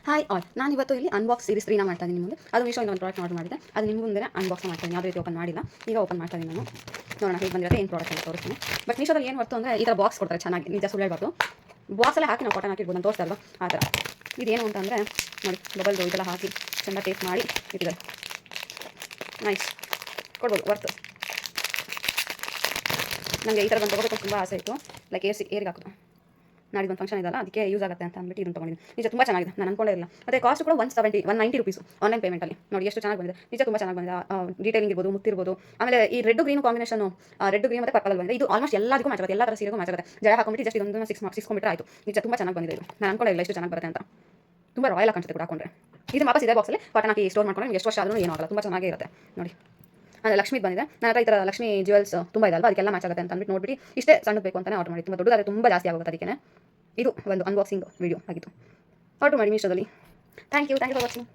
Hi all, ನಾನು ಇವತ್ತು ಇಲ್ಲಿ ಅನ್ಬಾಕ್ಸ್ ಸೀರೀಸ್ 3ನ ಮಾಡ್ತಾ ಇದ್ದೀನಿ ಮುಂದೆ. ಅದು ಮೀಶೋಯಿಂದ ಒಂದು ಪ್ರಾಡಕ್ಟ್ ಆರ್ಡರ್ ಮಾಡಿದೆ. ಅದು ನಿಮ್ಮ ಮುಂದೆ ಅನ್ಬಾಕ್ಸ್ ಮಾಡ್ತಾ ಇದ್ದೀನಿ. ಯಾವುದೇ ರೀತಿ ಓಪನ್ ಮಾಡಿಲ್ಲ, ಈಗ ಓಪನ್ ಮಾಡ್ತಾ ಇದ್ದೀನಿ ನಾನು. ನೋಡೋಣ ಹೇಗೆ ಬಂದಿರುತ್ತೆ, ಏನು ಪ್ರಾಡಕ್ಟ್ ಅಂತ ತೋರಿಸ್ತೀನಿ. ಬಟ್ ಮೀಶೋದಲ್ಲಿ ಏನು ಹೊರ್ತು ಅಂದರೆ ಈ ಥರ ಬಾಕ್ಸ್ ಕೊಡ್ತಾರೆ ಚೆನ್ನಾಗಿ, ನಿಜ ಸುಳ್ಳು ಹೇಳ್ಬಾರ್ದು. ಬಾಕ್ಸಲ್ಲೇ ಹಾಕಿ ನಾವು ಕಾಟನ್ ಹಾಕಿರ್ಬೋದು, ನಾನು ತೋರಿಸ್ತಾ ಅಲ್ವಾ ಆ ಥರ. ಇದೇನು ಅಂತಂದರೆ ನೋಡಿ, ಡಬಲ್ದು ಇದೆಲ್ಲ ಹಾಕಿ ಚೆಂದ ಟೇಪ್ ಮಾಡಿ ಇಟ್ಟಿದ್ದಾರೆ. ನೈಸ್, ಕೊಡ್ಬೋದು, ವರ್ತ್. ನನಗೆ ಈ ಥರ ಬಂದು ತೊಗೋಬೇಕು ತುಂಬ ಆಸೆ ಇತ್ತು. ಲೈಕ್ ಏರಿಗೆ ಹಾಕೋದು ನಾಳೆ ಒಂದು ಫಂಕ್ಷನ್ ಇದಲ್ಲ, ಅದಕ್ಕೆ ಯೂಸ್ ಆಗುತ್ತೆ ಅಂತ ಅಂದ್ಬಿಟ್ಟು ಇದನ್ನು ತೊಗೊಂಡಿದ್ದೀನಿ. ನಿಜ ತುಂಬ ಚೆನ್ನಾಗಿದೆ, ನಾನು ಅನ್ಕೊಂಡೇ ಇಲ್ಲ. ಮತ್ತು ಕಾಸ್ಟ್ ಕೂಡ 190 ರುಪೀಸು ಆನ್ಲೈನ್ ಪೇಮೆಂಟಲ್ಲಿ. ನೋಡಿ ಎಷ್ಟು ಚೆನ್ನಾಗಿ ಬಂದಿದೆ, ನಿಜ ತುಂಬ ಚೆನ್ನಾಗಿ ಬಂದಿದೆ. ಡೀಟೇಲಿಂಗ್ ಇರ್ಬೋದು, ಮುತ್ತಿರ್ಬೋದು. ಆಮೇಲೆ ಈ red green combination, red green ಮತ್ತು ಪರ್ಪಲ್ ಬಂದಿದೆ. ಇದು ಆಲ್ಮೋಸ್ಟ್ ಎಲ್ಲದಕ್ಕೂ ಮ್ಯಾಚ್ ಆಗುತ್ತೆ, ಎಲ್ಲ ಥರ ಸೀರೆಗೂ ಮ್ಯಾಚ್ ಆಗುತ್ತೆ. ಜಡ ಹಾಕೊಂಡ್ಬಿಟ್ಟು ಜಸ್ಟ್ ಇದೊಂದು ಸಿಕ್ಸ್ಕೊಂಡ್ಬಿಟ್ರೆ ಆಯಿತು. ನಿಜ ತುಂಬ ಚೆನ್ನಾಗಿ ಬಂದಿದೆ ಇದು. ನಾನು ಅನ್ಕೊಂಡೇ ಇಲ್ಲ ಎಷ್ಟು ಚೆನ್ನಾಗಿ ಬರುತ್ತೆ ಅಂತ. ತುಂಬ ರಾಯಲ್ ಕಾಣಿಸುತ್ತೆ ಕೂಡ ಹಾಕೊಂಡ್ರೆ. ಇದು ವಾಪಸ್ ಇದೇ ಬಾಕ್ಸಲ್ಲಿ ಕಾಟನ್ ಹಾಕಿ ಸ್ಟೋರ್ ಮಾಡ್ಕೊಂಡು ನಿಮ್ಗೆ ಎಷ್ಟು ವರ್ಷ ಆದರೂ ಏನೂ ಆಗಲ್ಲ, ತುಂಬ ಚೆನ್ನಾಗೇ ಇರುತ್ತೆ. ನೋಡಿ ಅಂದರೆ ಲಕ್ಷ್ಮಿ ಬಂದಿದೆ. ನನ್ನ ಹತ್ರ ಈ ಥರ ಲಕ್ಷ್ಮಿ ಜ್ಯುವೆಲ್ಸ್ ತುಂಬ ಇದೆ ಅಲ್ವಾ, ಅದಕ್ಕೆಲ್ಲ ಮ್ಯಾಚ್ ಆಗುತ್ತೆ ಅಂತ ಅಂದ್ಬಿಟ್ಟು ನೋಡ್ಬಿಟ್ಟು ಇಷ್ಟೇ ಸಣ್ಣ ಬೇಕು ಅಂತಲೇ ಆರ್ಡರ್ ಮಾಡಿ. ತುಂಬ ದೊಡ್ಡದಾದರೆ ತುಂಬ ಜಾಸ್ತಿ ಆಗುತ್ತೆ, ಅದಕ್ಕೆ ಇದು ಒಂದು ಅನ್ಬಾಕ್ಸಿಂಗ್ ವಿಡಿಯೋ ಆಗಿತ್ತು. ಆರ್ಡರ್ ಮಾಡಿ ಮೀಶೋದಲ್ಲಿ. Thank you for watching.